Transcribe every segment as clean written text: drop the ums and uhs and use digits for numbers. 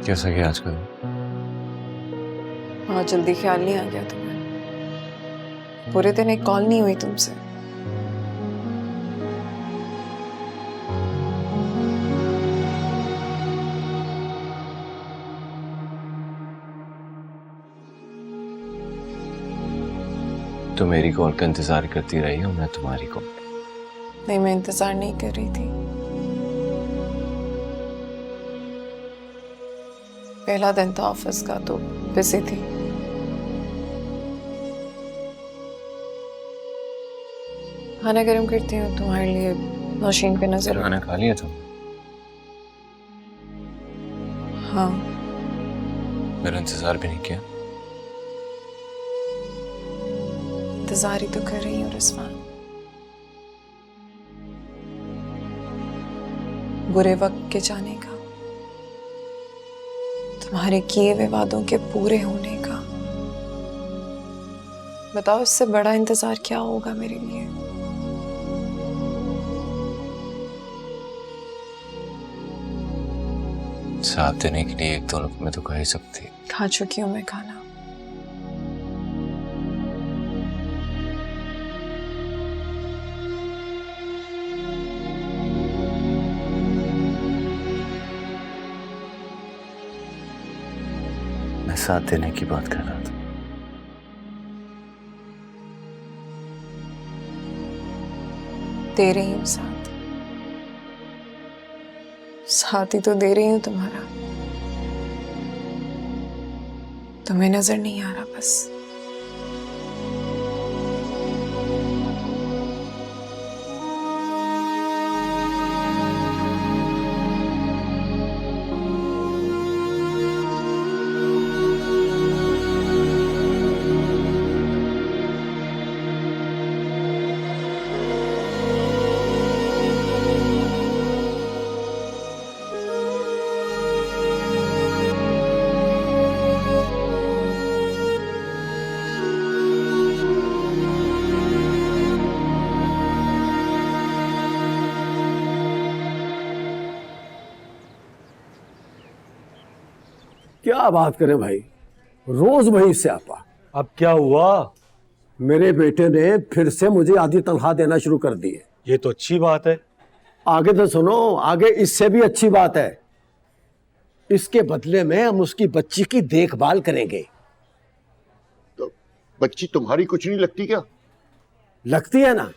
कैसा गया आज का दिन? बहुत जल्दी ख्याल नहीं आ गया तुम्हें? पूरे दिन एक कॉल नहीं हुई तुमसे। तो मेरी कॉल का इंतजार करती रही हूँ, मैं तुम्हारी कॉल। नहीं, मैं इंतजार नहीं कर रही थी। पहला दिन था ऑफिस का तो बिजी थी। खाना गर्म करती हूँ तुम्हारे लिए, मशीन पे नजर। खाना खा लिया तुम? हाँ। मेरा इंतजार भी नहीं किया? इंतजार ही तो कर रही हूँ रिजवान। बुरे वक्त के जाने का, तुम्हारे किए हुए वादों के पूरे होने का। बताओ इससे बड़ा इंतजार क्या होगा मेरे लिए? साथ देने के लिए एक दो लुक में तो कह ही सकती। खा चुकी हूँ मैं खाना। मैं साथ देने की बात कर रहा था। दे रही हूँ साथ। साथ ही तो दे रही हूँ तुम्हारा। तुम्हें नजर नहीं आ रहा बस। क्या बात करें भाई, रोज वही स्यापा। अब क्या हुआ? मेरे बेटे ने फिर से मुझे आधी तनख्वाह देना शुरू कर दी है। ये तो अच्छी बात है। आगे तो सुनो, आगे इससे भी अच्छी बात है। इसके बदले में हम उसकी बच्ची की देखभाल करेंगे। तो बच्ची तुम्हारी कुछ नहीं लगती क्या? लगती है ना।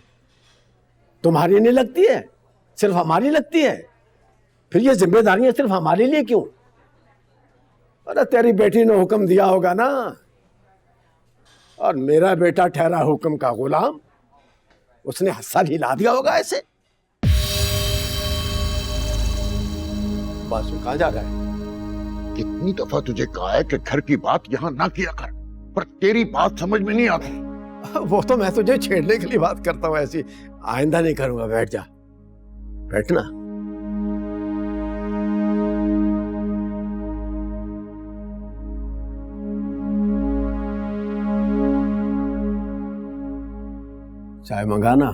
तुम्हारी नहीं लगती है, सिर्फ हमारी लगती है। फिर ये जिम्मेदारियां सिर्फ हमारे लिए क्यों? अरे तेरी बेटी ने हुक्म दिया होगा ना, और मेरा बेटा ठहरा हुक्म का गुलाम। उसने सर हिला दिया होगा ऐसे। बासु कहाँ जा रहा है? कितनी दफा तुझे कहा है कि घर की बात यहाँ ना किया कर, पर तेरी बात समझ में नहीं आती। वो तो मैं तुझे छेड़ने के लिए बात करता हूँ ऐसी। आइंदा नहीं करूंगा। बैठ जा, बैठना। चाय मंगाना।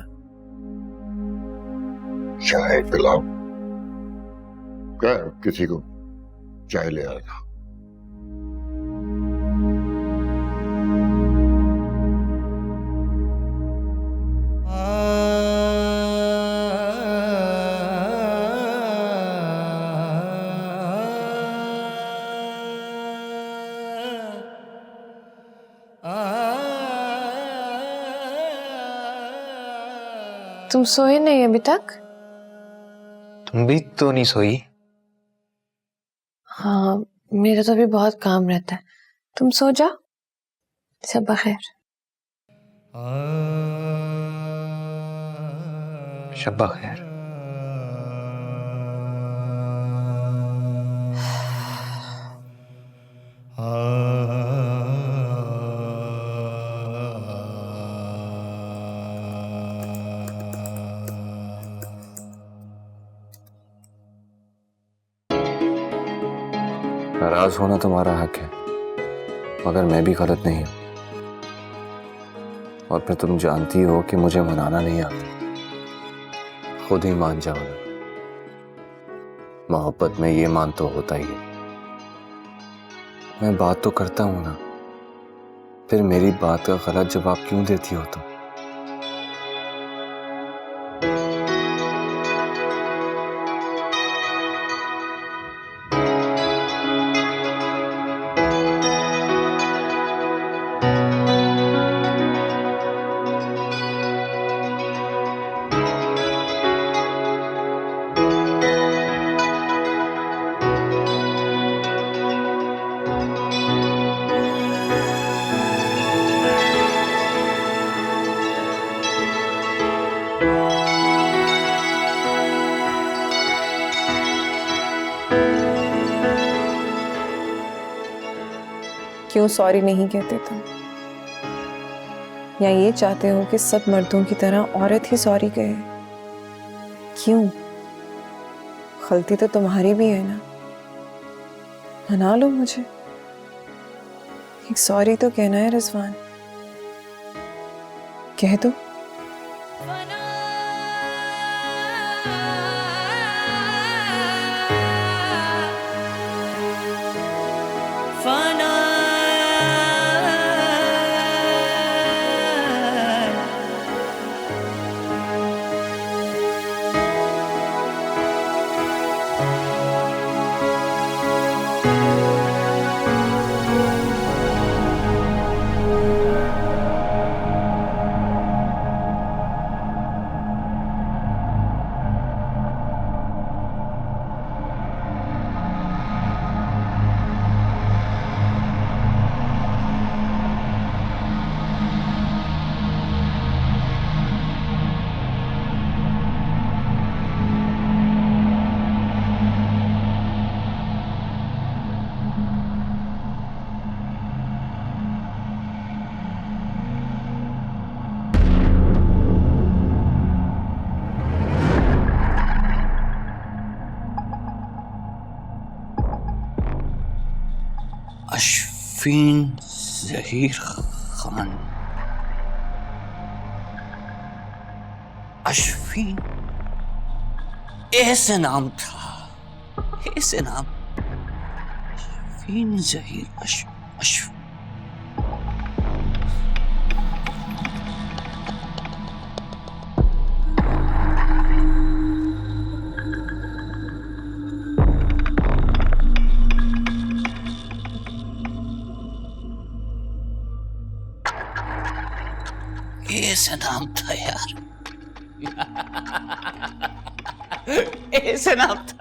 चाय पिलाओ। क्या किसी को चाय ले आएगा? तुम सोए नहीं अभी तक? तुम भी तो नहीं सोई? हाँ, मेरा तो अभी बहुत काम रहता है। तुम सो जाओ। सब बखैर। शब्बा खैर। नाराज होना तुम्हारा हक है, मगर मैं भी गलत नहीं हूं। और फिर तुम जानती हो कि मुझे मनाना नहीं आता। खुद ही मान जाओ ना। मोहब्बत में ये मान तो होता ही है। मैं बात तो करता हूं ना, फिर मेरी बात का गलत जवाब क्यों देती हो तुम? क्यों सॉरी नहीं कहते तुम? या ये चाहते हो कि सब मर्दों की तरह औरत ही सॉरी कहे? क्यों? गलती तो तुम्हारी भी है ना, मना लो मुझे। एक सॉरी तो कहना है रिजवान, कह दो। अशफीन जहीर खान। अशफीन ऐसे नाम था, ऐसे नाम। अशफीन जहीर अश ऐसे नाम था यार, ऐसे नाम था।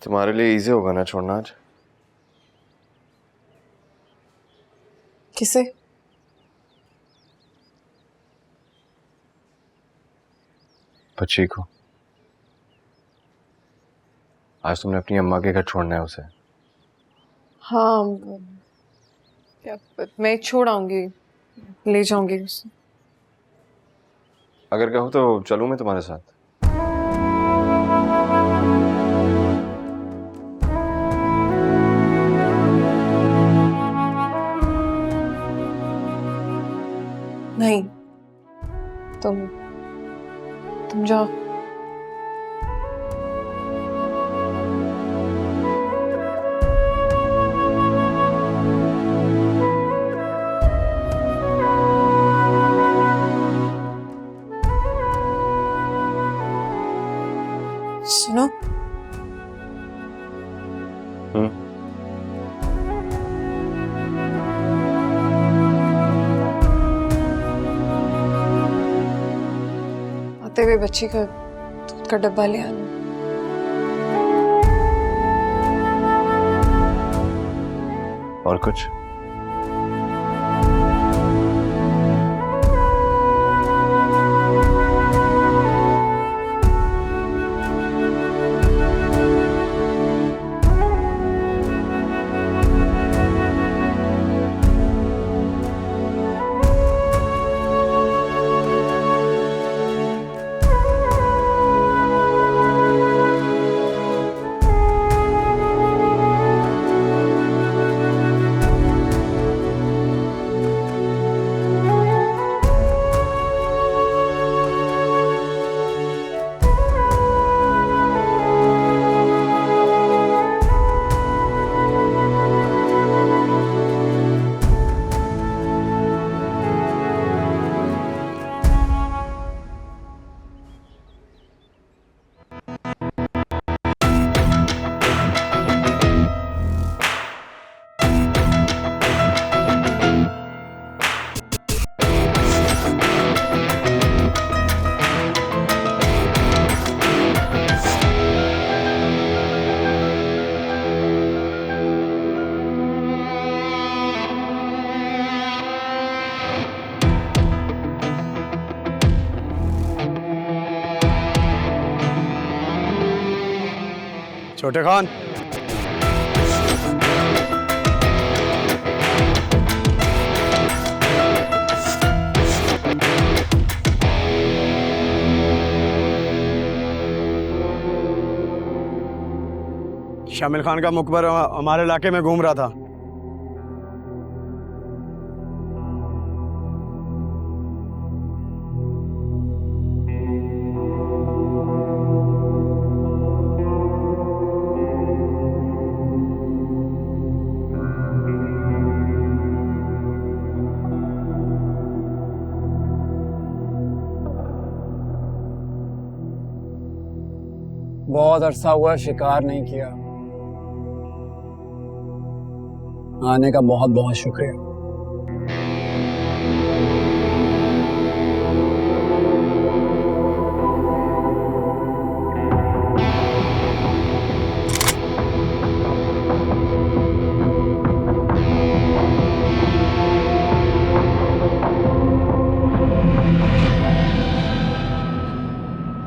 तुम्हारे लिए इजी होगा ना छोड़ना आज? किसे? बच्ची को। आज तुमने अपनी अम्मा के घर छोड़ना है उसे। हाँ, मैं छोड़ आऊंगी, ले जाऊंगी उसे। अगर कहो तो चलूं मैं तुम्हारे साथ। नहीं, तुम जाओ। सुनो, आते हुए बच्ची का दूध का डब्बा ले आना। और कुछ? छोटे खान, शामिल खान का मुखबर हमारे इलाके में घूम रहा था। बहुत अरसा हुआ शिकार नहीं किया। आने का बहुत बहुत शुक्रिया।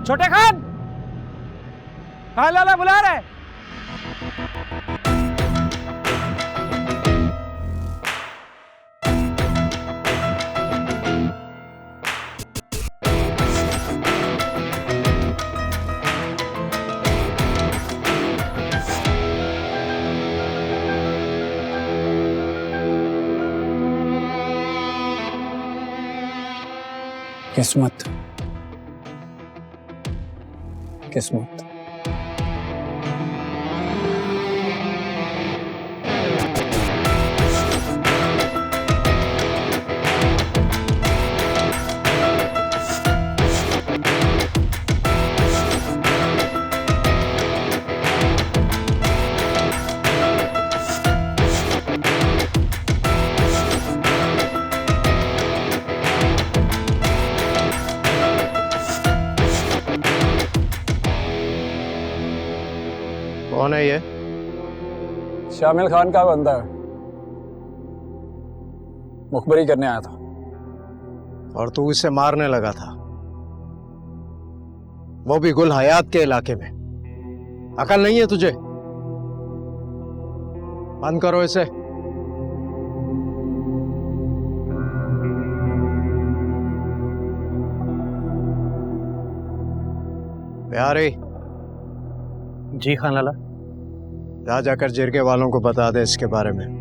छोटे खान, खान लाला बुला रहे। किस्मत किस्मत। कौन है ये? शामिल खान का बंदा है, मुखबरी करने आया था। और तू इसे मारने लगा था, वो भी गुल हयात के इलाके में। अकल नहीं है तुझे? बंद करो इसे। प्यारे। जी खान लाला। जा जाकर जिरगे वालों को बता दे इसके बारे में।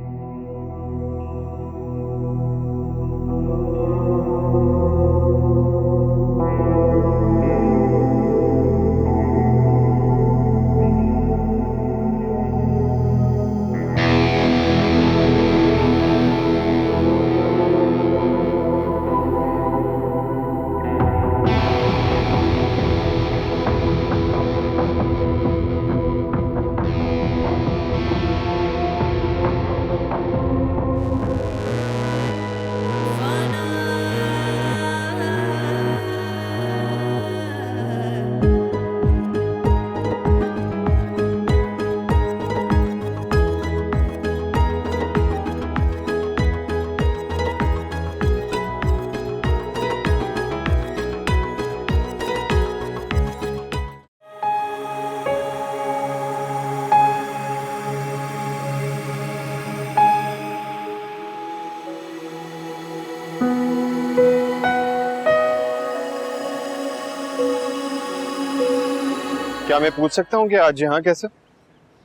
क्या मैं पूछ सकता हूँ कि आज यहाँ कैसे?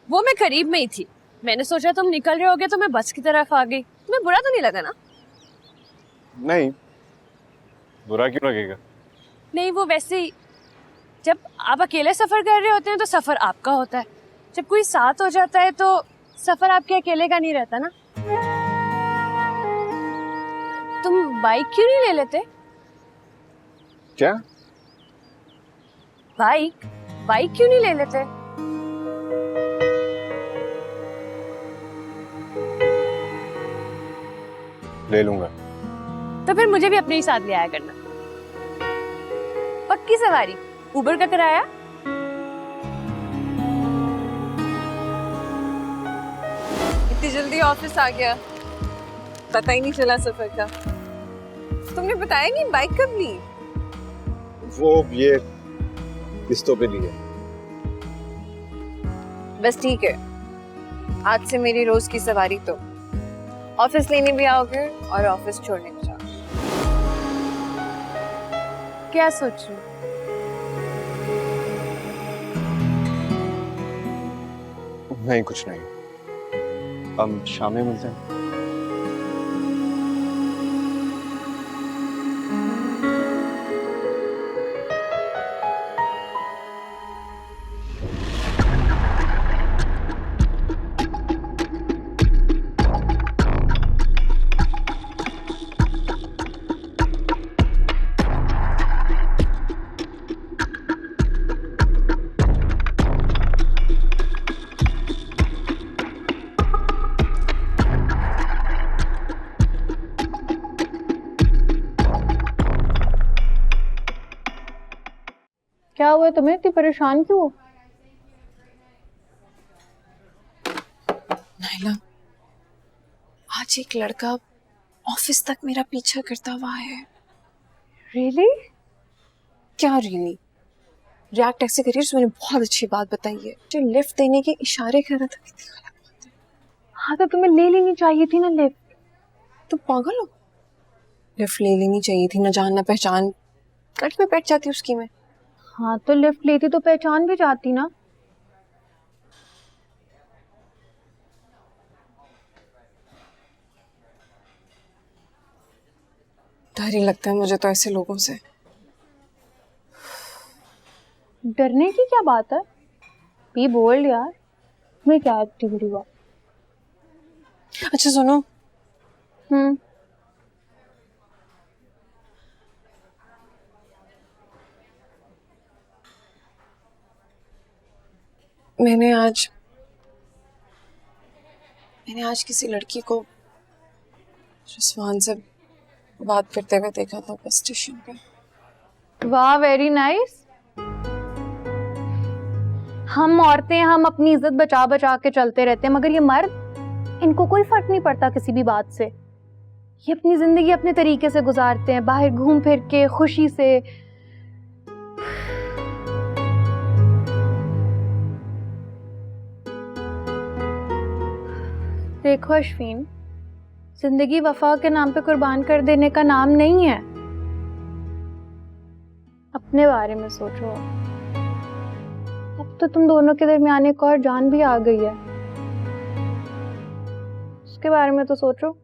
वो मैं करीब में ही थी, मैंने सोचा तुम निकल रहे होगे तो मैं बस की तरफ आ गई। तुम्हें बुरा तो नहीं लगा ना? नहीं, बुरा क्यों लगेगा? नहीं, वो वैसे ही, जब आप अकेले सफर कर रहे होते हैं तो सफर आपका होता है, जब कोई साथ हो जाता है तो सफर आपके अकेले का नहीं रहता ना। तुम बाइक क्यों नहीं ले लेते? क्या? बाइक क्यों नहीं ले लेते? ले लूंगा। तो फिर मुझे भी अपने ही साथ ले आया करना। पक्की सवारी, उबर का किराया। इतनी जल्दी ऑफिस आ गया, पता ही नहीं चला सफर का। तुमने बताया नहीं बाइक कब ली? वो ये किस्तों पे ली है। बस ठीक है, आज से मेरी रोज की सवारी तो ऑफिस लेने भी आओगे और ऑफिस छोड़ने भी जाओगे। क्या सोच रहे हो? नहीं, कुछ नहीं। हम शाम में मिलते हैं। क्या हुआ तुम्हें, इतनी परेशान क्यों हो? नाइला, आज एक लड़का ऑफिस तक मेरा पीछा करता हुआ है। रियली? क्या रियली? रिएक्ट ऐसे करिए उसने बहुत अच्छी बात बताई है। जो लिफ्ट देने के इशारे कर रहा था, कितनी गलत बात है। हाँ तो तुम्हें ले लेनी चाहिए थी ना लिफ्ट। तुम पागल हो? लिफ्ट ले लेनी चाहिए थी, ना जान ना पहचान, कट में बैठ जाती उसकी मैं। हाँ तो लिफ्ट लेती तो पहचान भी जाती ना। डर ही लगता है मुझे तो ऐसे लोगों से। डरने की क्या बात है? बी बोल्ड यार, मैं क्या एक्टिविटी हुआ। अच्छा सुनो, मैंने किसी लड़की को रिजवान से बात करते हुए देखा था बस स्टेशन पे। वाह, वेरी नाइस। हम औरतें हम अपनी इज्जत बचा बचा के चलते रहते हैं, मगर ये मर्द, इनको कोई फर्क नहीं पड़ता किसी भी बात से। ये अपनी जिंदगी अपने तरीके से गुजारते हैं, बाहर घूम फिर के खुशी से। देखो अश्विन, जिंदगी वफा के नाम पे कुर्बान कर देने का नाम नहीं है। अपने बारे में सोचो। अब तो तुम दोनों के दरमियान एक और जान भी आ गई है, उसके बारे में तो सोचो।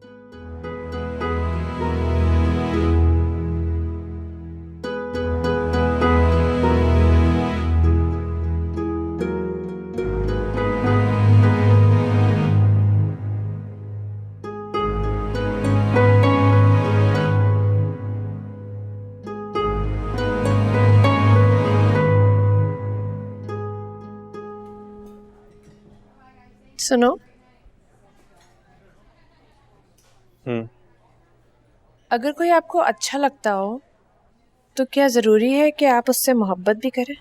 सुनो, अगर कोई आपको अच्छा लगता हो तो क्या जरूरी है कि आप उससे मोहब्बत भी करें?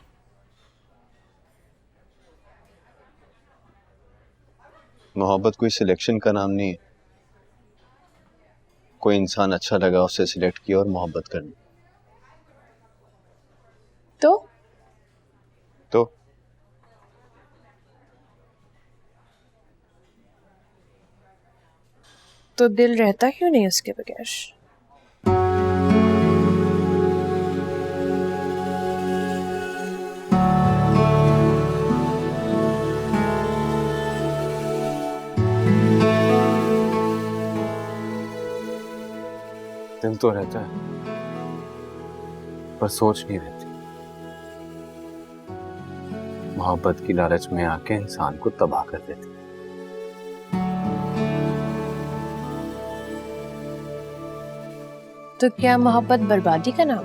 मोहब्बत कोई सिलेक्शन का नाम नहीं है। कोई इंसान अच्छा लगा, उसे सिलेक्ट किया और मोहब्बत करनी। तो दिल रहता क्यों नहीं उसके बगैर? दिल तो रहता है, पर सोच नहीं रहती। मोहब्बत की लालच में आके इंसान को तबाह कर देती। तो क्या मोहब्बत बर्बादी का नाम?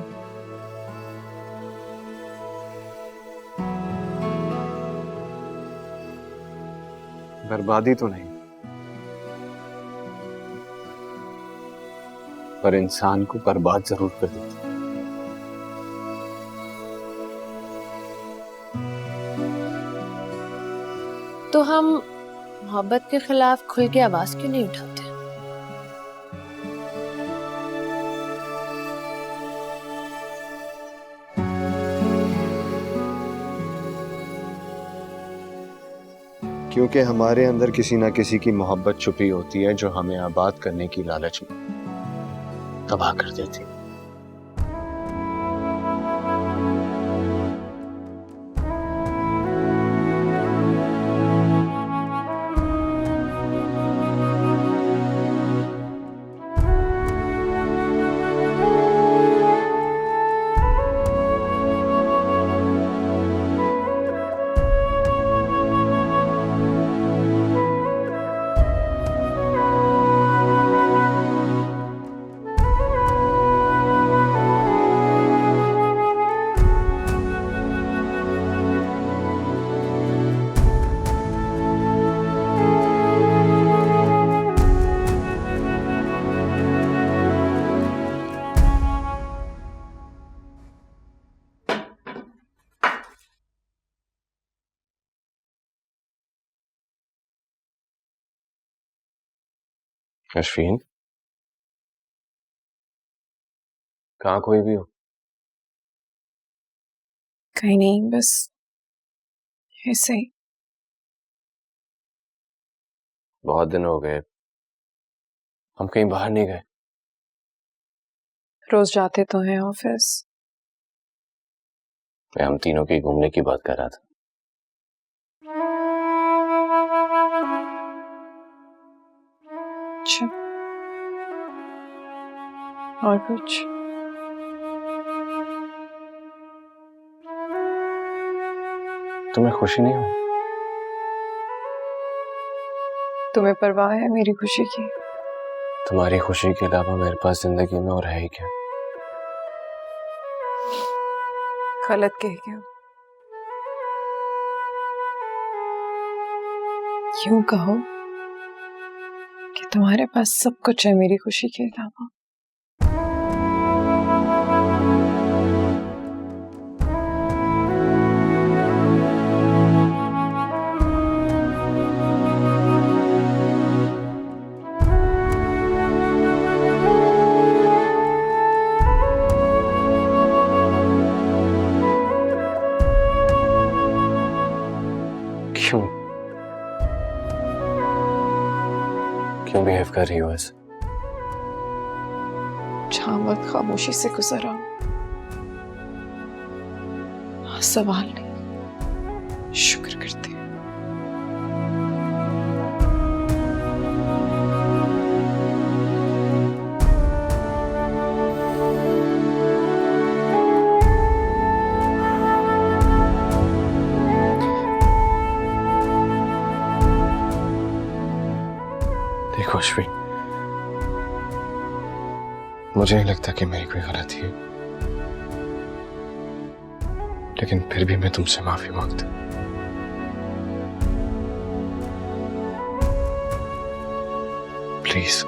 बर्बादी तो नहीं, पर इंसान को बर्बाद जरूर कर देती। तो हम मोहब्बत के खिलाफ खुल के आवाज क्यों नहीं उठाते? क्योंकि हमारे अंदर किसी ना किसी की मोहब्बत छुपी होती है जो हमें आबाद करने की लालच में तबाह कर देती है। अश्विन, कहाँ कोई भी हो? कहीं नहीं, बस ऐसे ही। बहुत दिन हो गए, हम कहीं बाहर नहीं गए। रोज जाते तो हैं ऑफिस। मैं हम तीनों की घूमने की बात कर रहा था। अच्छा, और कुछ? तुम्हें खुशी नहीं हुई? तुम्हें परवाह है मेरी खुशी की? तुम्हारी खुशी के अलावा मेरे पास जिंदगी में और है ही क्या? गलत कह गया। यूं कहो कि तुम्हारे पास सब कुछ है मेरी खुशी के अलावा। क्यों? क्यों बिहेव कर रही हो ऐसे? जहां वक्त खामोशी से गुजरा, सवाल नहीं, शुक्र करते हैं। देखो अश्विन, मुझे नहीं लगता कि मेरी कोई गलती है, लेकिन फिर भी मैं तुमसे माफी मांगता हूं। प्लीज।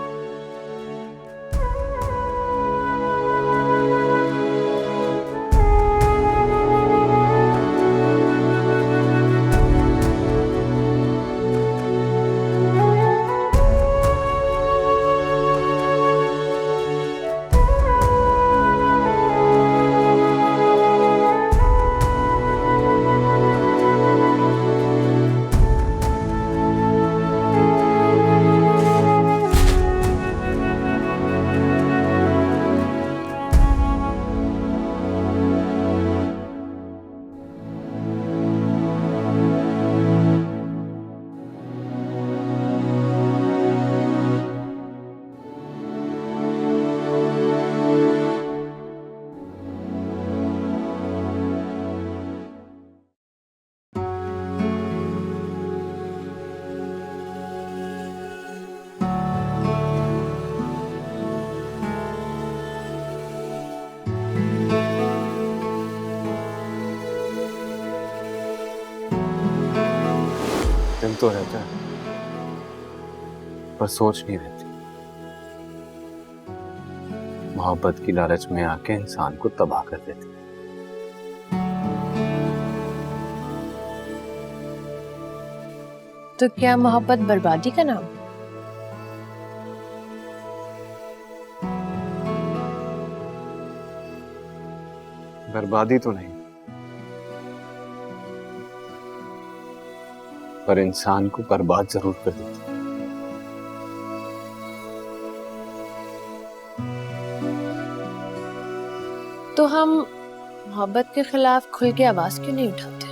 दिल तो रहता है, पर सोच नहीं रहती। मोहब्बत की लालच में आके इंसान को तबाह कर देती। तो क्या मोहब्बत बर्बादी का नाम? बर्बादी तो नहीं, पर इंसान को बर्बाद जरूर कर देती है। तो हम मोहब्बत के खिलाफ खुल के आवाज क्यों नहीं उठाते?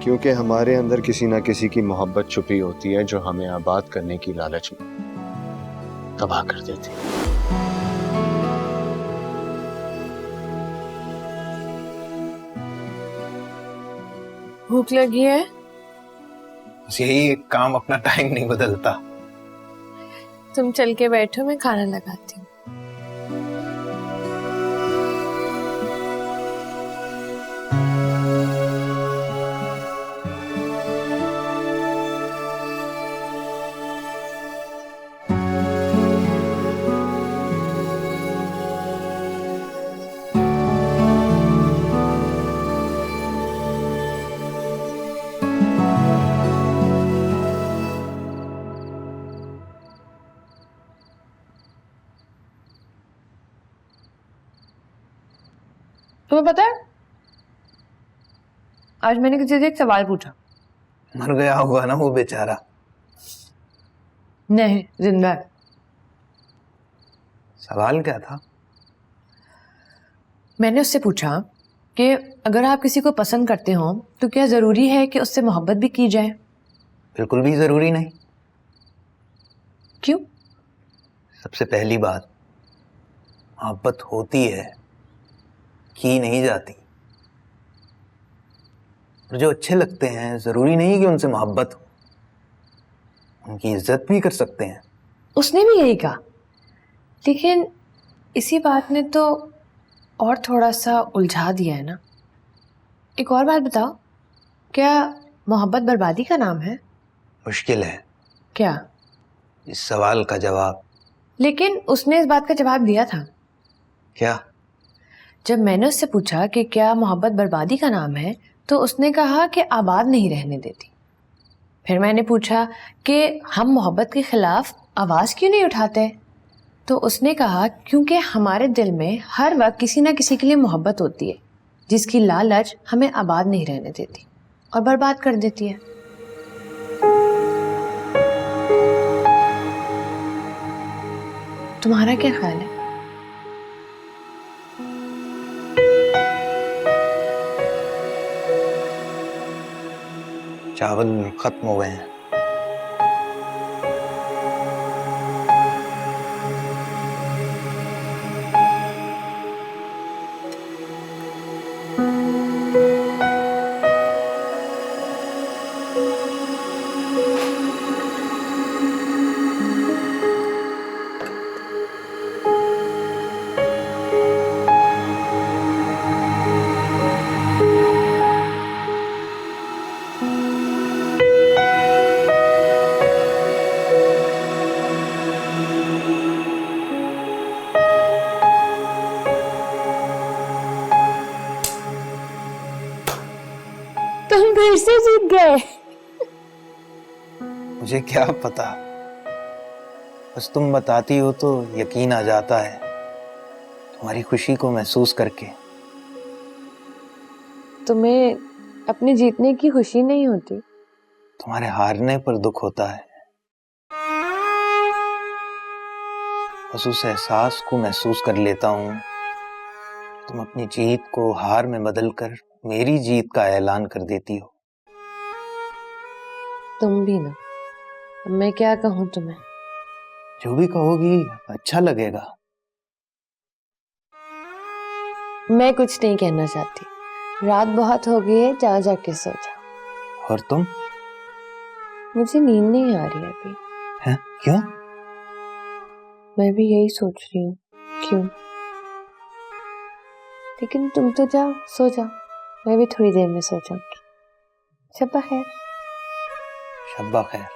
क्योंकि हमारे अंदर किसी ना किसी की मोहब्बत छुपी होती है जो हमें आबाद करने की लालच में तबाह कर देती है। भूख लगी है? बस यही एक काम अपना टाइम नहीं बदलता। तुम चल के बैठो, मैं खाना लगाती हूँ। तुम्हें पता है, आज मैंने किसी से एक सवाल पूछा। मर गया होगा ना वो बेचारा। नहीं, जिंदा है। सवाल क्या था? मैंने उससे पूछा कि अगर आप किसी को पसंद करते हो तो क्या जरूरी है कि उससे मोहब्बत भी की जाए? बिल्कुल भी जरूरी नहीं। क्यों? सबसे पहली बात, मोहब्बत होती है, की नहीं जाती। और जो अच्छे लगते हैं जरूरी नहीं कि उनसे मोहब्बत हो, उनकी इज्जत भी कर सकते हैं। उसने भी यही कहा, लेकिन इसी बात ने तो और थोड़ा सा उलझा दिया है ना। एक और बात बताओ, क्या मोहब्बत बर्बादी का नाम है? मुश्किल है क्या? इस सवाल का जवाब। लेकिन उसने इस बात का जवाब दिया था। क्या? जब मैंने उससे पूछा कि क्या मोहब्बत बर्बादी का नाम है, तो उसने कहा कि आबाद नहीं रहने देती। फिर मैंने पूछा कि हम मोहब्बत के खिलाफ आवाज़ क्यों नहीं उठाते, तो उसने कहा क्योंकि हमारे दिल में हर वक्त किसी ना किसी के लिए मोहब्बत होती है, जिसकी लालच हमें आबाद नहीं रहने देती और बर्बाद कर देती है। तुम्हारा क्या ख्याल है? चावल खत्म हो गए हैं। तुम फिर से जीत गए। मुझे क्या पता, बस तुम बताती हो तो यकीन आ जाता है तुम्हारी खुशी को महसूस करके। तुम्हें अपने जीतने की खुशी नहीं होती? तुम्हारे हारने पर दुख होता है। बस उस एहसास को महसूस कर लेता हूँ, तुम अपनी जीत को हार में बदलकर मेरी जीत का ऐलान कर देती हो। तुम भी ना। अब मैं क्या कहूँ तुम्हें? जो भी कहोगी अच्छा लगेगा। मैं कुछ नहीं कहना चाहती। रात बहुत हो गई है, जाओ जाके सो जाओ। और तुम? मुझे नींद नहीं आ रही है अभी। हैं? क्यों? मैं भी यही सोच रही हूँ, क्यों। लेकिन तुम तो जाओ, सो जाओ। मैं भी थोड़ी देर में सो जाऊंगी। शब्बा खैर। शब्बा खैर।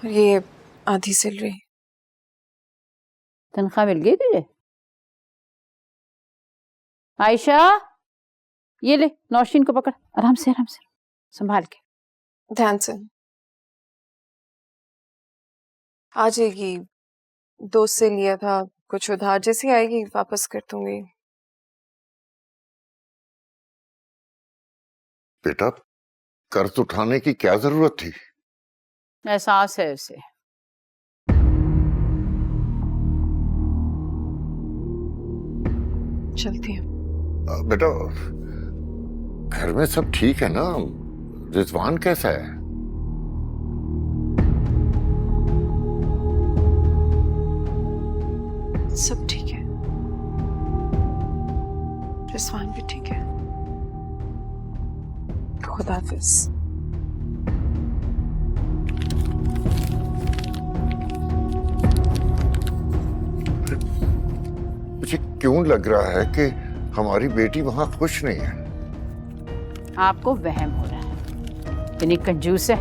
और ये आधी सैलरी। तनख्वाह मिल गई तुझे? आयशा, ये ले, नौशीन को पकड़, आराम से संभाल के। ध्यान से। आ जाएगी, दोस्त से लिया था कुछ उधार, जैसी आएगी वापस कर दूंगी। बेटा, कर्ज उठाने की क्या जरूरत थी? एहसास है उसे। चलती हूँ। बेटा, घर में सब ठीक है ना? रिजवान कैसा है? सब ठीक है, रिजवान भी ठीक है। खुदा हाफिज। मुझे क्यों लग रहा है कि हमारी बेटी वहां खुश नहीं है? आपको वहम हो रहा है, इतनी कंजूस है।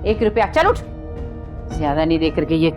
1 रुपया, चल उठ, ज्यादा नहीं दे करके ये